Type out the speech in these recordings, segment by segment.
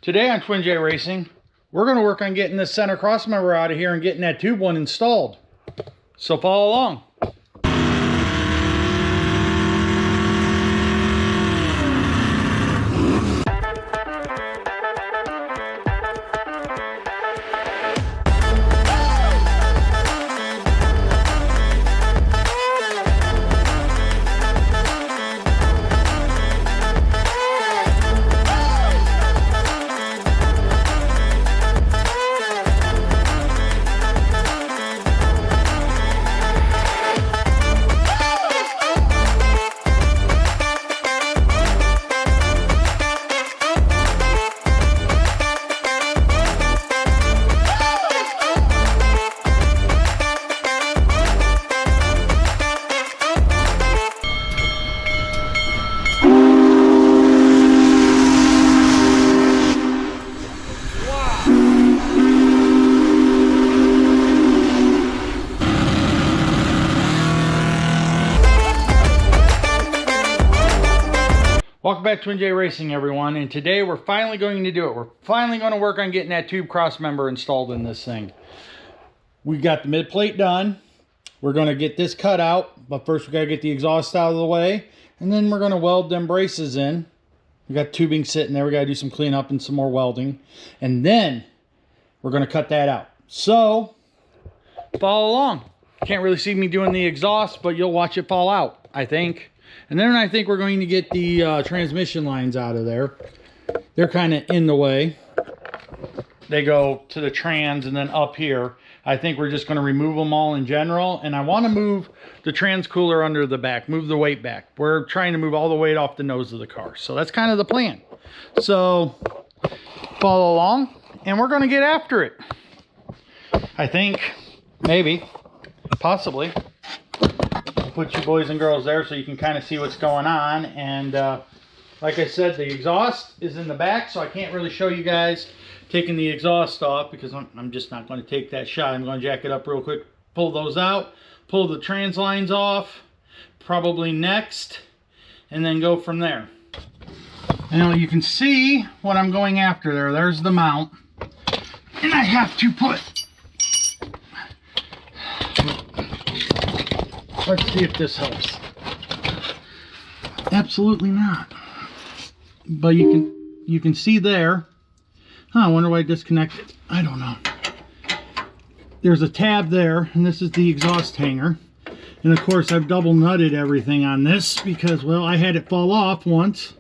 Today on Twin J Racing, we're going to work on getting this center crossmember out of here and getting that tube one installed. So follow along. Welcome back to Twin J Racing, everyone, and today we're finally going to do it. We're finally going to work on getting that tube crossmember installed in this thing. We got the mid plate done. We're going to get this cut out, but first we got to get the exhaust out of the way, and then we're going to weld them braces in. We got tubing sitting there. We got to do some cleanup and some more welding, and then we're going to cut that out. So follow along. Can't really see me doing the exhaust, but you'll watch it fall out, I think. And then I think we're going to get the transmission lines out of there. They're kind of in the way. They go to the trans and then up here. I think we're just going to remove them all in general. And I want to move the trans cooler under the back, move the weight back. We're trying to move all the weight off the nose of the car. So that's kind of the plan. So follow along and we're going to get after it. I think, maybe, possibly. Put you boys and girls there so you can kind of see what's going on. And like I said, the exhaust is in the back, so I can't really show you guys taking the exhaust off because I'm just not going to take that shot. I'm going to jack it up real quick, pull those out, pull the trans lines off, probably next, and then go from there. Now you can see what I'm going after there. There's the mount, and I have to put, let's see if this helps. Absolutely not. But you can see there. Huh, I wonder why I disconnected. I don't know. There's a tab there, and this is the exhaust hanger. And of course I've double nutted everything on this because, well, I had it fall off once.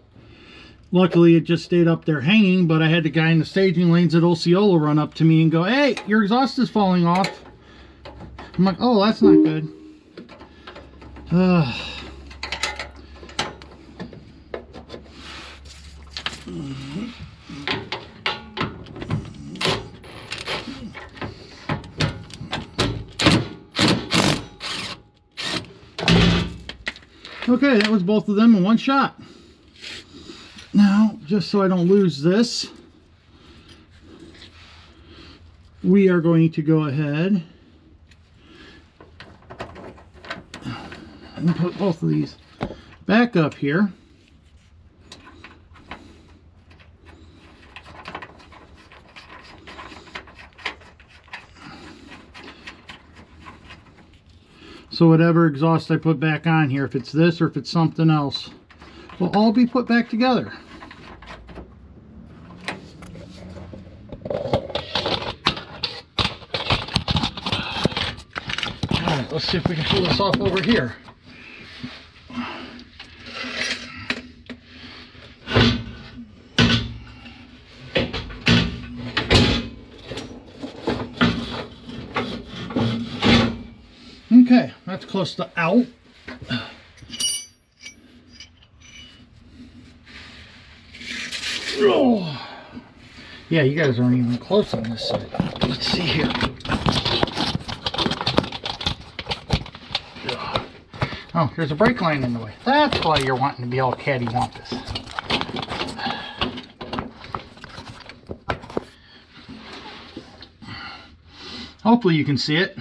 Luckily it just stayed up there hanging, but I had the guy in the staging lanes at Osceola run up to me and go, "Hey, your exhaust is falling off." I'm like, "Oh, that's not good." Okay, that was both of them in one shot. Now, just so I don't lose this, we are going to go ahead and put both of these back up here. So whatever exhaust I put back on here, if it's this or if it's something else, will all be put back together. Alright, let's see if we can pull this off over here. Okay, that's close to out. Oh. Yeah, you guys aren't even close on this side. Let's see here. Oh, there's a brake line in the way. That's why you're wanting to be all cattywampus. Hopefully you can see it,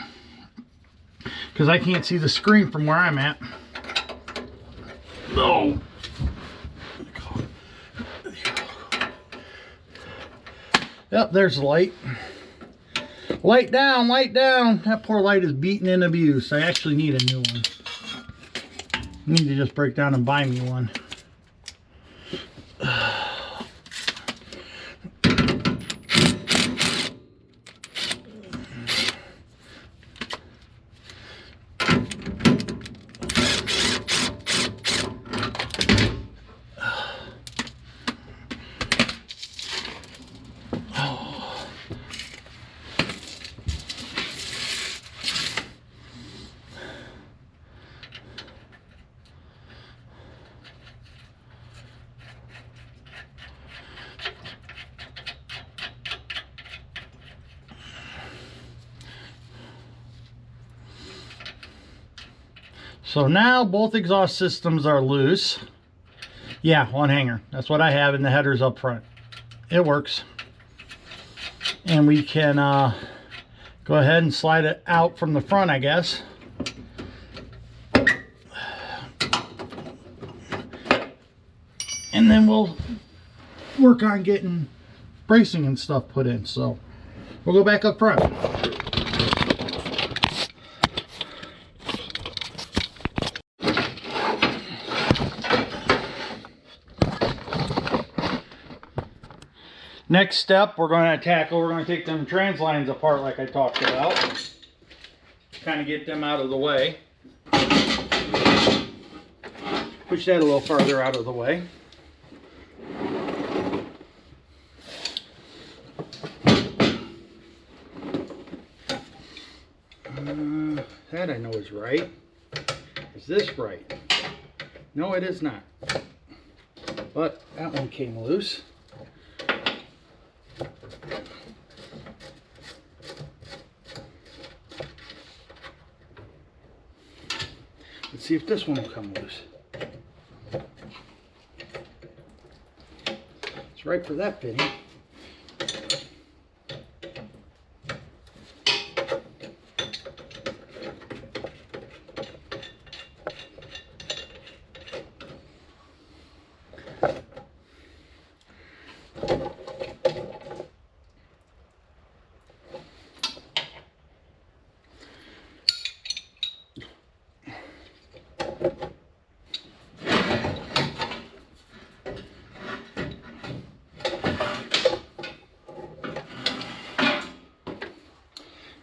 because I can't see the screen from where I'm at. No. Yep, there's the light. Light down, light down. That poor light is beaten in abuse. I actually need a new one. I need to just break down and buy me one. So now both exhaust systems are loose. Yeah, one hanger. That's what I have, in the headers up front. It works. And we can go ahead and slide it out from the front, I guess. And then we'll work on getting bracing and stuff put in. So we'll go back up front. Next step we're going to tackle, we're going to take them trans lines apart like I talked about. Kind of get them out of the way. Push that a little farther out of the way. That I know is right. Is this right? No, it is not. But that one came loose. Let's see if this one will come loose. It's right for that fitting.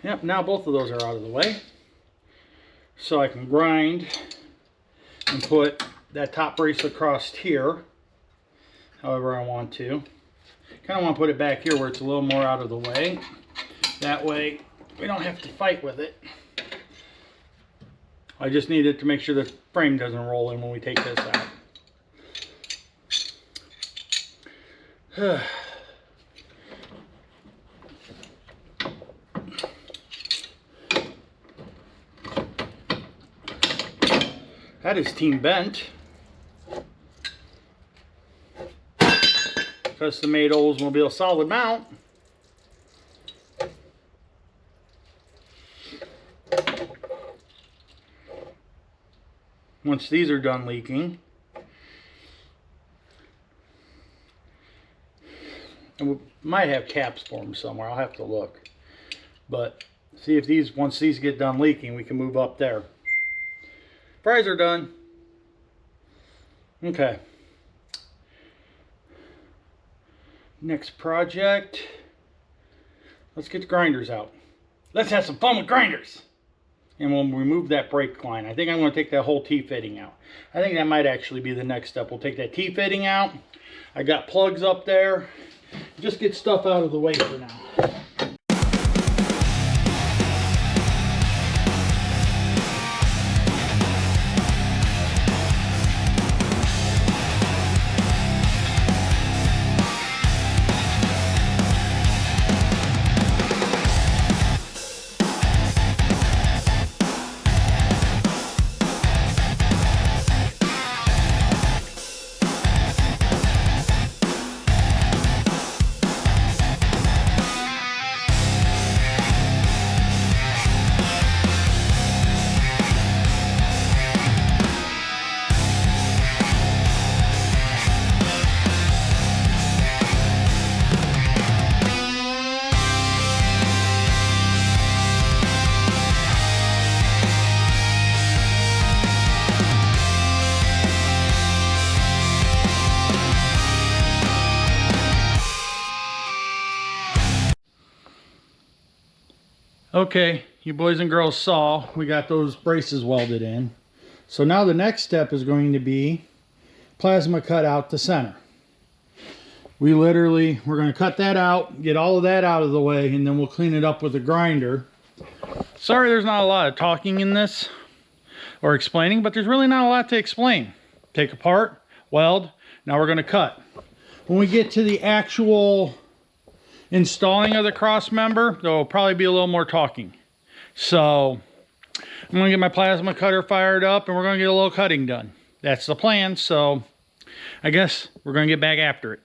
Yep, now both of those are out of the way. So I can grind and put that top brace across here, however I want to. Kind of want to put it back here where it's a little more out of the way. That way we don't have to fight with it. I just need it to make sure the frame doesn't roll in when we take this out. That is team bent. Custom made Oldsmobile solid mount. Once these are done leaking, and we might have caps for them somewhere. I'll have to look. But see if these, once these get done leaking, we can move up there. Fries are done. Okay. Next project. Let's get the grinders out. Let's have some fun with grinders. And we'll remove that brake line. I think I'm going to take that whole T-fitting out. I think that might actually be the next step. We'll take that T-fitting out. I got plugs up there. Just get stuff out of the way for now. Okay, you boys and girls saw we got those braces welded in. So now the next step is going to be plasma cut out the center. We're going to cut that out, get all of that out of the way, and then we'll clean it up with a grinder. Sorry there's not a lot of talking in this or explaining, but there's really not a lot to explain. Take apart, weld, now we're going to cut. When we get to the actual installing of the cross member, there will probably be a little more talking. So I'm going to get my plasma cutter fired up and we're going to get a little cutting done. That's the plan, so I guess we're going to get back after it.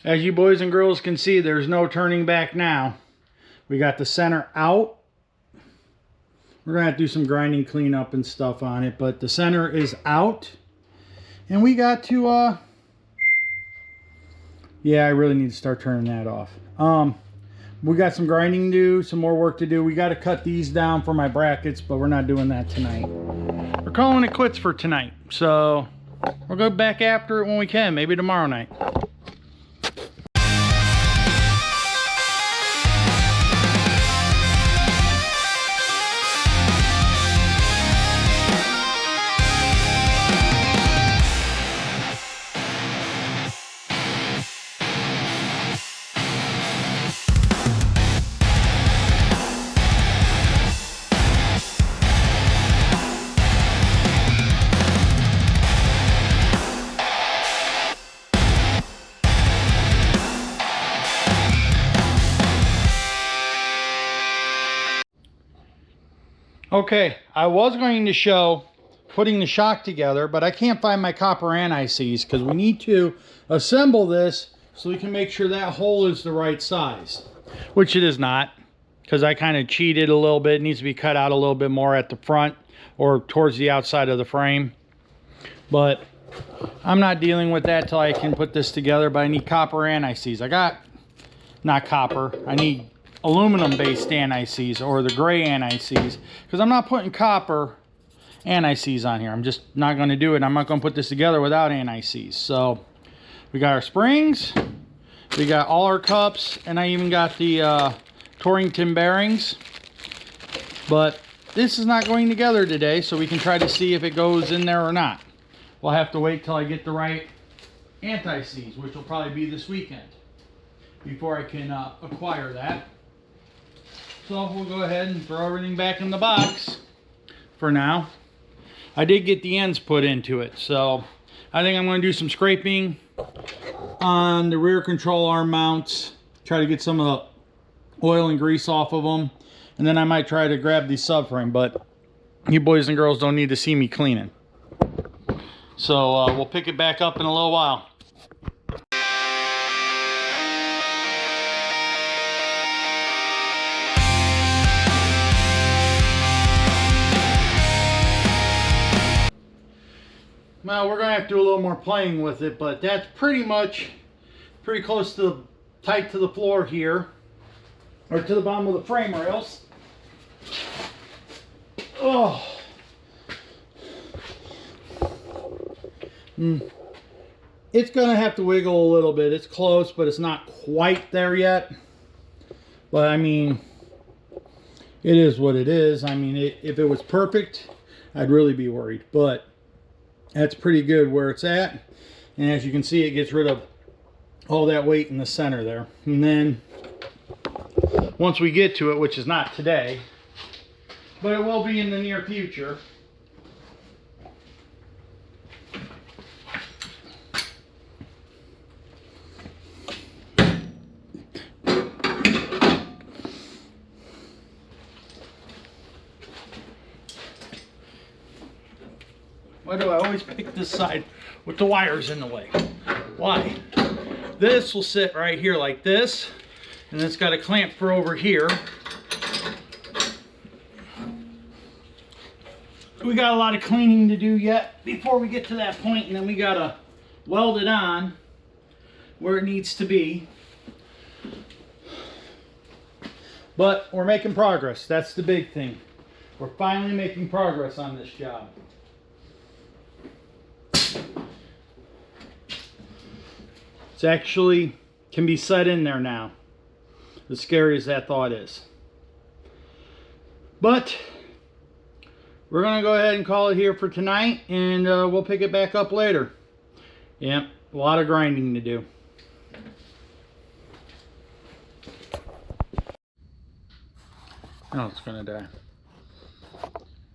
As you boys and girls can see, there's no turning back now. We got the center out. We're going to have to do some grinding cleanup and stuff on it, but the center is out. And we got to, yeah, I really need to start turning that off. We got some grinding to do, some more work to do. We got to cut these down for my brackets, but we're not doing that tonight. We're calling it quits for tonight. So we'll go back after it when we can, maybe tomorrow night. Okay, I was going to show putting the shock together, but I can't find my copper anti-seize because we need to assemble this so we can make sure that hole is the right size. Which it is not, because I kind of cheated a little bit. It needs to be cut out a little bit more at the front or towards the outside of the frame. But I'm not dealing with that till I can put this together, but I need copper anti-seize. I got, not copper, I need aluminum based anti-seize or the gray anti-seize, because I'm not putting copper anti-seize on here. I'm just not going to do it. I'm not going to put this together without anti-seize. So we got our springs, we got all our cups, and I even got the Torrington bearings. But this is not going together today, so we can try to see if it goes in there or not. We'll have to wait till I get the right anti-seize, which will probably be this weekend before I can acquire that. So we'll go ahead and throw everything back in the box for now. I did get the ends put into it, so I think I'm going to do some scraping on the rear control arm mounts, try to get some of the oil and grease off of them, and then I might try to grab the subframe, but you boys and girls don't need to see me cleaning. So we'll pick it back up in a little while. Well, we're going to have to do a little more playing with it, but that's pretty close to tight to the floor here, or to the bottom of the frame rails. Oh. It's going to have to wiggle a little bit. It's close, but it's not quite there yet. But I mean, it is what it is. I mean, if it was perfect, I'd really be worried. But that's pretty good where it's at. And as you can see, it gets rid of all that weight in the center there. And then once we get to it, which is not today, but it will be in the near future, Why do I always pick this side with the wires in the way? Why? This will sit right here like this, and it's got a clamp for over here. We got a lot of cleaning to do yet before we get to that point, and then we gotta weld it on where it needs to be. But we're making progress. That's the big thing. We're finally making progress on this job. It's actually can be set in there now, as scary as that thought is. But we're gonna go ahead and call it here for tonight, and we'll pick it back up later. Yep, a lot of grinding to do. Oh, it's gonna die.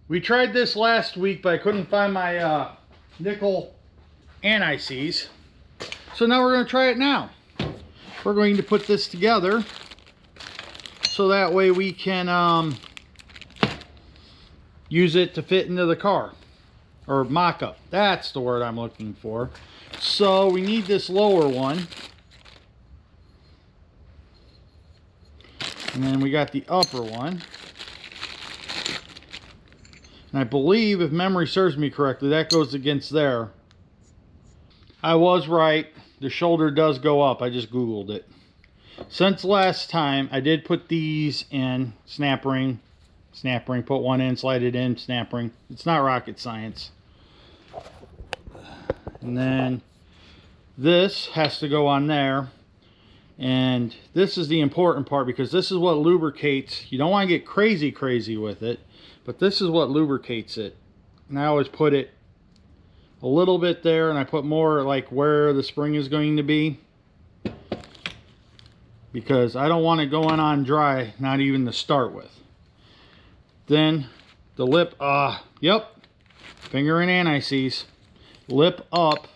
We tried this last week, but I couldn't find my nickel anti-seize. So now we're going to try it now. We're going to put this together so that way we can use it to fit into the car. Or mock-up. That's the word I'm looking for. So we need this lower one. And then we got the upper one. And I believe, if memory serves me correctly, that goes against there. I was right. The shoulder does go up. I just Googled it. Since last time, I did put these in. Snap ring. Snap ring. Put one in, slide it in, snap ring. It's not rocket science. And then this has to go on there. And this is the important part, because this is what lubricates. You don't want to get crazy with it, but this is what lubricates it. And I always put it a little bit there, and I put more like where the spring is going to be, because I don't want it going on dry, not even to start with. Then the lip, yep, finger and anti-seize, lip up.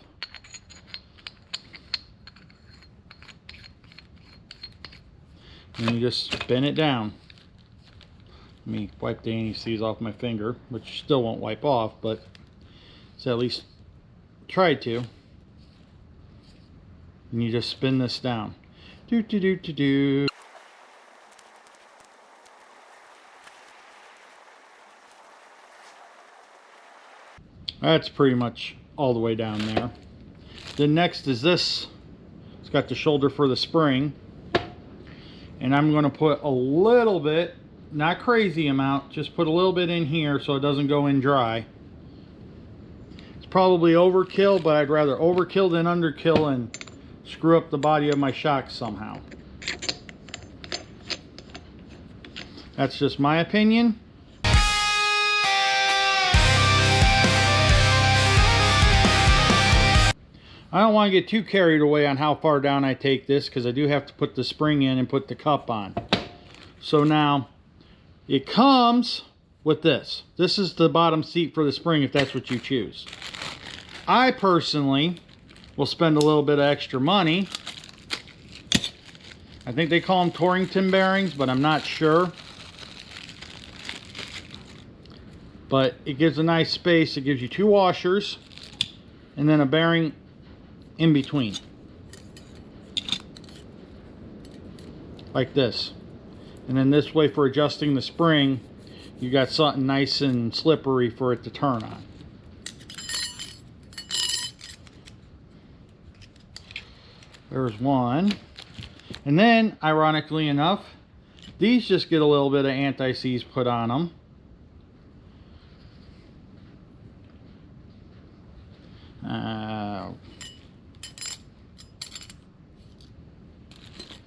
And you just spin it down. Let me wipe the anti-seize off my finger, which still won't wipe off, but it's at least tried to. And you just spin this down. Do do do do do. That's pretty much all the way down there. Then next is this. It's got the shoulder for the spring. And I'm going to put a little bit, not crazy amount, just put a little bit in here so it doesn't go in dry. It's probably overkill, but I'd rather overkill than underkill and screw up the body of my shock somehow. That's just my opinion. I don't want to get too carried away on how far down I take this, because I do have to put the spring in and put the cup on. So now, it comes with this. This is the bottom seat for the spring if that's what you choose. I personally will spend a little bit of extra money. I think they call them Torrington bearings, but I'm not sure. But it gives a nice space. It gives you 2 washers and then a bearing in between, like this. And then this way, for adjusting the spring, you got something nice and slippery for it to turn on. There's one. And then, ironically enough, these just get a little bit of anti-seize put on them.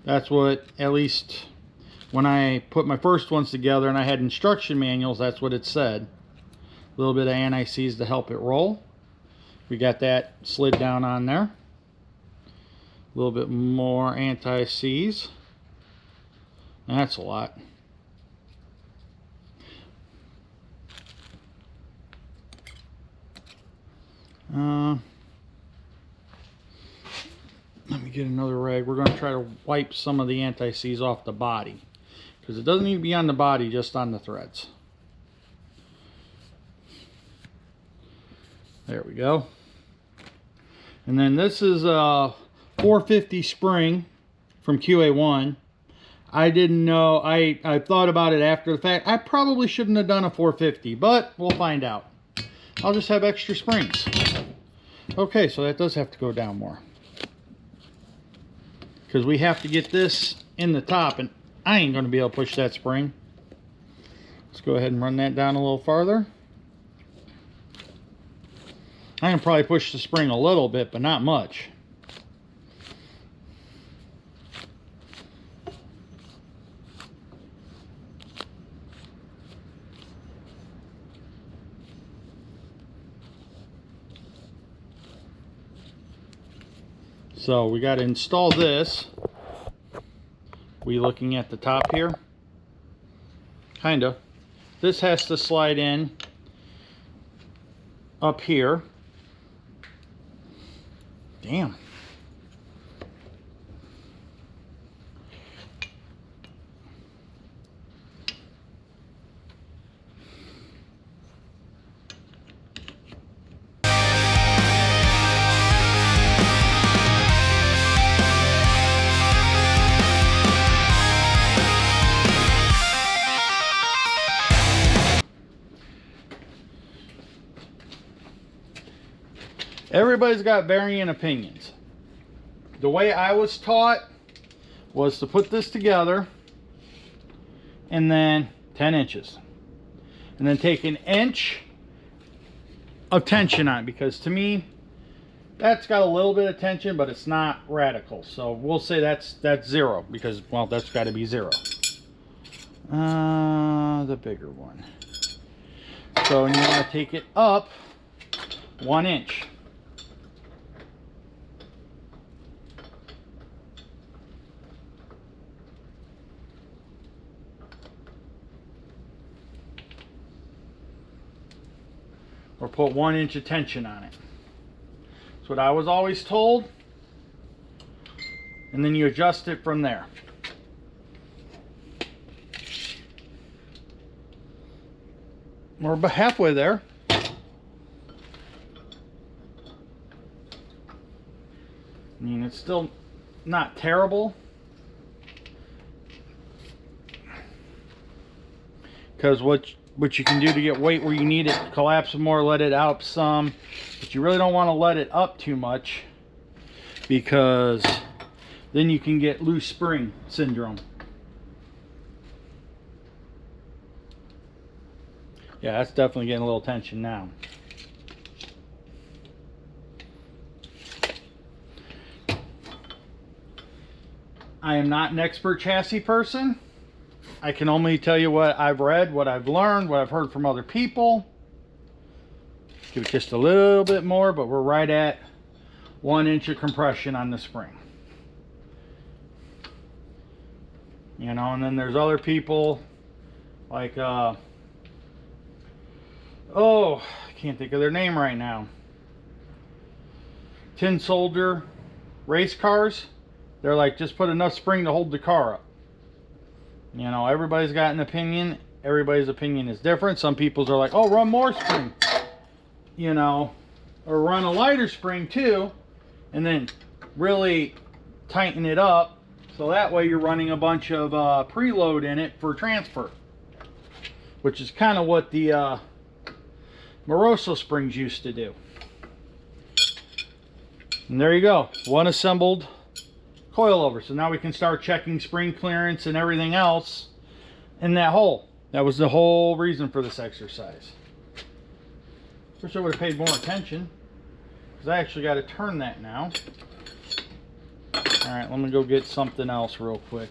That's what, at least when I put my first ones together and I had instruction manuals, that's what it said. A little bit of anti-seize to help it roll. We got that slid down on there. A little bit more anti-seize. That's a lot. Let me get another rag. We're going to try to wipe some of the anti-seize off the body, because it doesn't need to be on the body, just on the threads. There we go. And then this is a 450 spring from QA1. I didn't know, I thought about it after the fact. I probably shouldn't have done a 450, but we'll find out. I'll just have extra springs. Okay, so that does have to go down more, because we have to get this in the top, and I ain't going to be able to push that spring. Let's go ahead and run that down a little farther. I can probably push the spring a little bit, but not much. So we got to install this. We looking at the top here? Kind of. This has to slide in up here. Damn. Everybody's got varying opinions. The way I was taught was to put this together and then 10 inches. And then take an inch of tension on it, because to me, that's got a little bit of tension, but it's not radical. So we'll say that's 0, because, well, that's got to be 0. The bigger one. So you want to take it up 1 inch. Or put 1 inch of tension on it. That's what I was always told. And then you adjust it from there. We're about halfway there. I mean, it's still not terrible, because what you can do to get weight where you need it, collapse more, let it out some, but you really don't want to let it up too much, because then you can get loose spring syndrome. Yeah, that's definitely getting a little tension now. I am not an expert chassis person. I can only tell you what I've read, what I've learned, what I've heard from other people. Give it just a little bit more, but we're right at 1 inch of compression on the spring. You know, and then there's other people like, oh, I can't think of their name right now. Tin Soldier race cars. They're like, just put enough spring to hold the car up. You know, everybody's got an opinion. Everybody's opinion is different. Some people's are like, oh, run more spring. You know, or run a lighter spring too, and then really tighten it up, so that way you're running a bunch of preload in it for transfer, which is kind of what the Moroso springs used to do. And there you go, one assembled coilover. So now we can start checking spring clearance and everything else in that hole. That was the whole reason for this exercise. Wish I would have paid more attention, because I actually got to turn that now. Alright, let me go get something else real quick.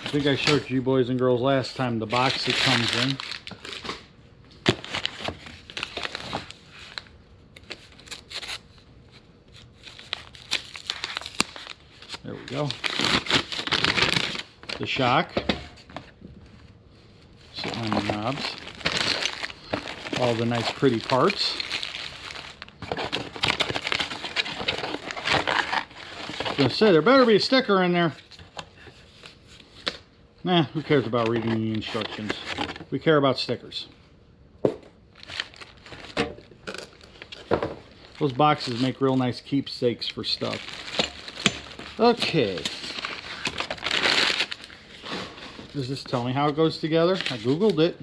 I think I showed you boys and girls last time the box it comes in. There we go. The shock. knobs. All the nice pretty parts. I was gonna say, there better be a sticker in there. Nah, who cares about reading the instructions? We care about stickers. Those boxes make real nice keepsakes for stuff. Okay. Does this tell me how it goes together? I googled it.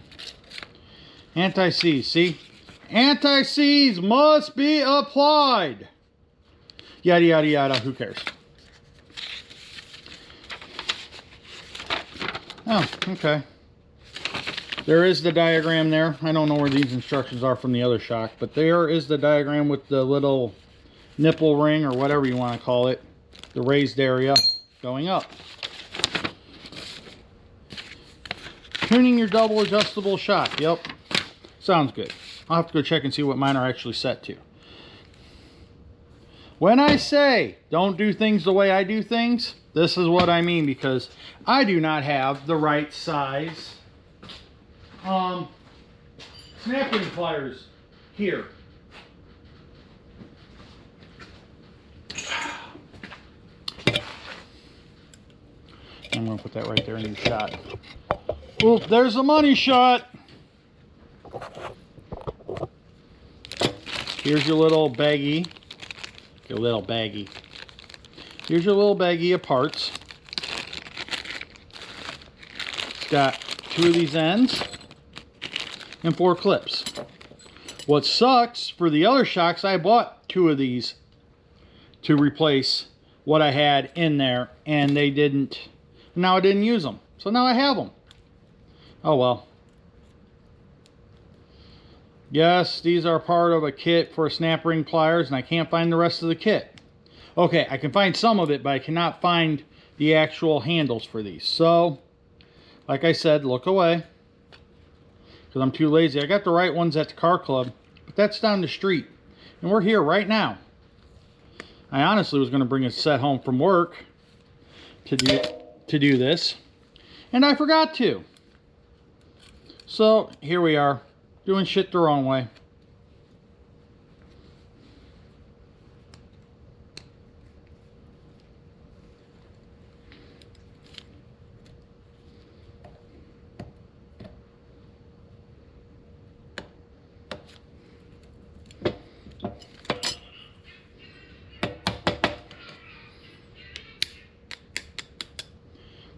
Anti-seize. See? Anti-seize must be applied. Yada, yada, yada. Who cares? Oh, okay. There is the diagram there. I don't know where these instructions are from the other shock, but there is the diagram with the little nipple ring or whatever you want to call it. The raised area going up. Tuning your double adjustable shock. Yep. Sounds good. I'll have to go check and see what mine are actually set to. When I say don't do things the way I do things, this is what I mean, because I do not have the right size snapping pliers here. I'm going to put that right there in your shot. Oop, there's a money shot. Here's your little baggie. Your little baggie. Here's your little baggie of parts. It's got 2 of these ends and 4 clips. What sucks, for the other shocks, I bought 2 of these to replace what I had in there, and they didn't. Now I didn't use them, so now I have them. Oh well. Yes, these are part of a kit for snap ring pliers, and I can't find the rest of the kit. Okay, I can find some of it, but I cannot find the actual handles for these. So, like I said, look away, because I'm too lazy. I got the right ones at the car club, but that's down the street, and we're here right now. I honestly was going to bring a set home from work to do this, and I forgot to. So here we are, doing shit the wrong way.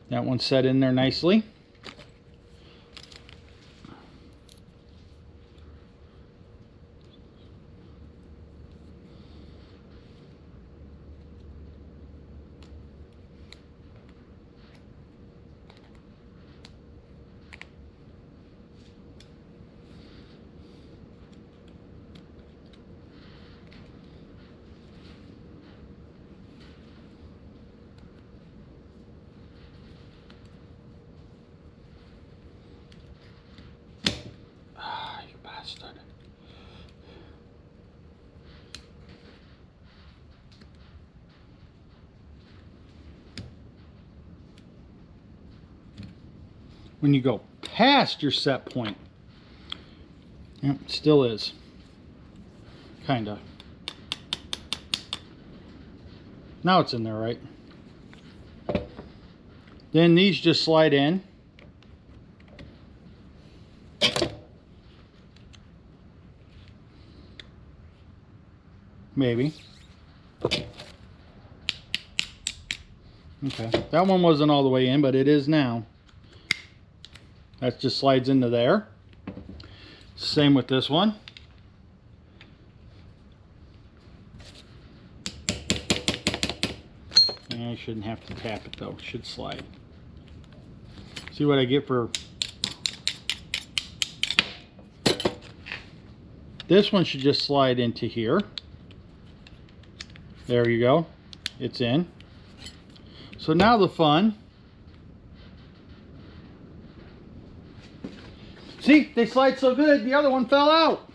That one's set in there nicely. When you go past your set point, yep, still is, kinda. Now it's in there, right? Then these just slide in. Maybe. Okay, that one wasn't all the way in, but it is now. That just slides into there. Same with this one. And I shouldn't have to tap it though, it should slide. See what I get for... This one should just slide into here. There you go. It's in. So now the fun. See, they slide so good, the other one fell out.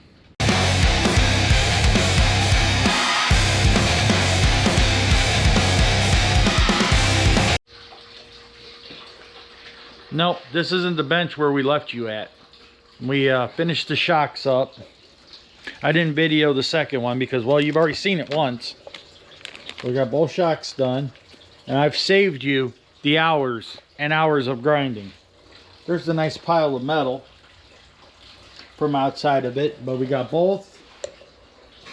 Nope, this isn't the bench where we left you at. We finished the shocks up. I didn't video the second one because, well, you've already seen it once. We got both shocks done, and I've saved you the hours and hours of grinding. There's a nice pile of metal from outside of it, but we got both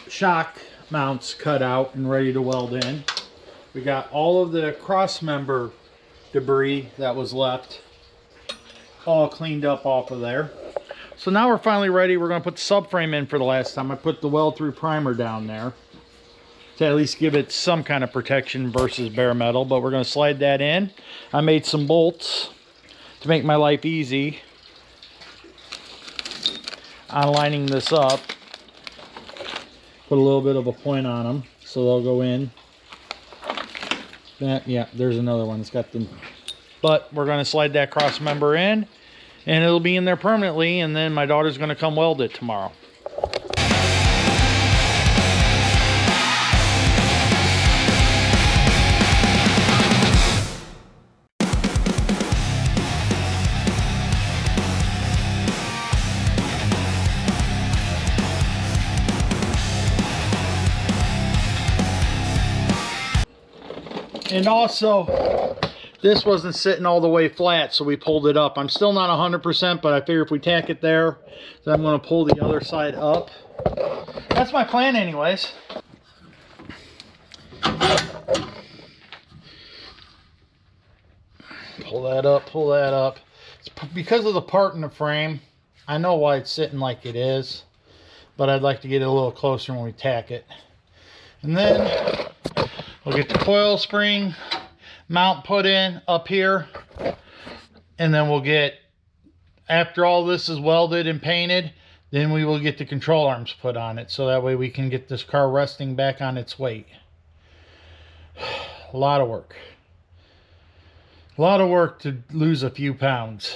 shock mounts cut out and ready to weld in. We got all of the crossmember debris that was left all cleaned up off of there. So now we're finally ready. We're going to put the subframe in for the last time. I put the weld through primer down there to at least give it some kind of protection versus bare metal, but we're going to slide that in. I made some bolts to make my life easy on lining this up. Put a little bit of a point on them so they'll go in. Yeah, there's another one. It's got them. But we're going to slide that cross member in, and it'll be in there permanently, and then my daughter's going to come weld it tomorrow. And also, this wasn't sitting all the way flat, so we pulled it up. I'm still not 100%, but I figure if we tack it there, then I'm going to pull the other side up. That's my plan anyways. Pull that up, pull that up. It's because of the part in the frame, I know why it's sitting like it is, but I'd like to get it a little closer when we tack it. And then we'll get the coil spring mount put in up here, and then we'll get, after all this is welded and painted, then we will get the control arms put on it, so that way we can get this car resting back on its weight. A lot of work. A lot of work to lose a few pounds.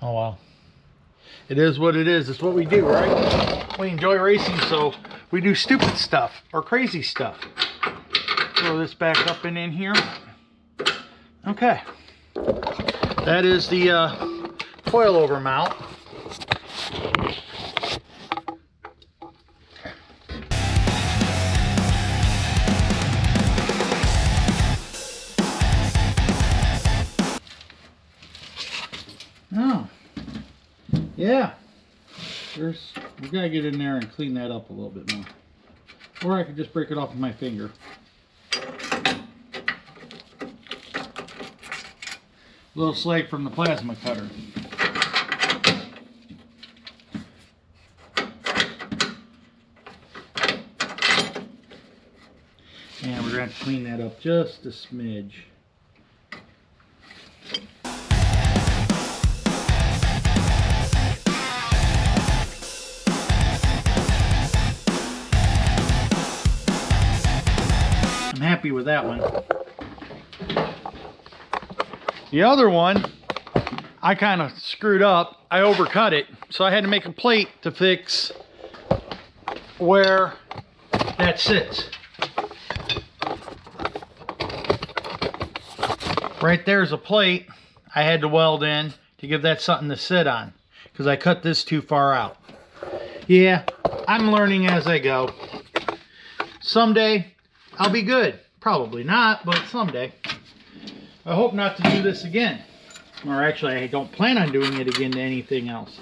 Oh well. It is what it is. It's what we do, right? We enjoy racing, so we do stupid stuff or crazy stuff. Throw this back up and in here. Okay. That is the coilover mount. Oh. Yeah. We gotta get in there and clean that up a little bit more. Or I could just break it off with my finger. A little slag from the plasma cutter. And we're going to clean that up just a smidge. I'm happy with that one. The other one, I kind of screwed up. I overcut it, so I had to make a plate to fix where that sits. Right there's a plate I had to weld in to give that something to sit on, because I cut this too far out. Yeah, I'm learning as I go. Someday I'll be good. Probably not, but someday. I hope not to do this again. Or actually, I don't plan on doing it again to anything else.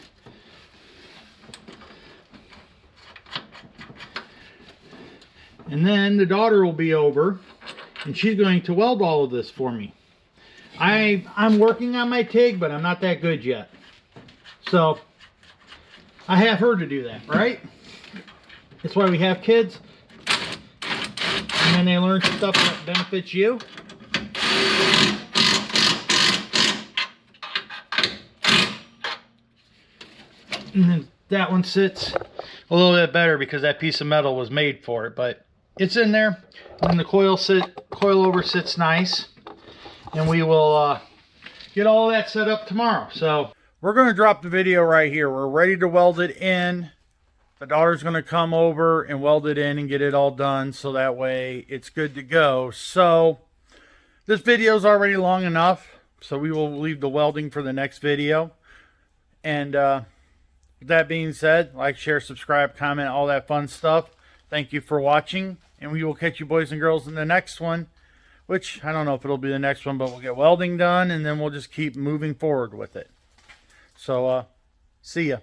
And then the daughter will be over, and she's going to weld all of this for me. I'm working on my TIG, but I'm not that good yet. So, I have her to do that, right? That's why we have kids. And then they learn stuff that benefits you. And then that one sits a little bit better because that piece of metal was made for it, but it's in there. And the coilover sits nice, and we will get all that set up tomorrow. So we're going to drop the video right here. We're ready to weld it in. The daughter's going to come over and weld it in and get it all done, so that way it's good to go. So this video is already long enough, so we will leave the welding for the next video. And with that being said, like, share, subscribe, comment, all that fun stuff. Thank you for watching, and we will catch you boys and girls in the next one, which I don't know if it'll be the next one, but we'll get welding done, and then we'll just keep moving forward with it. So, see ya.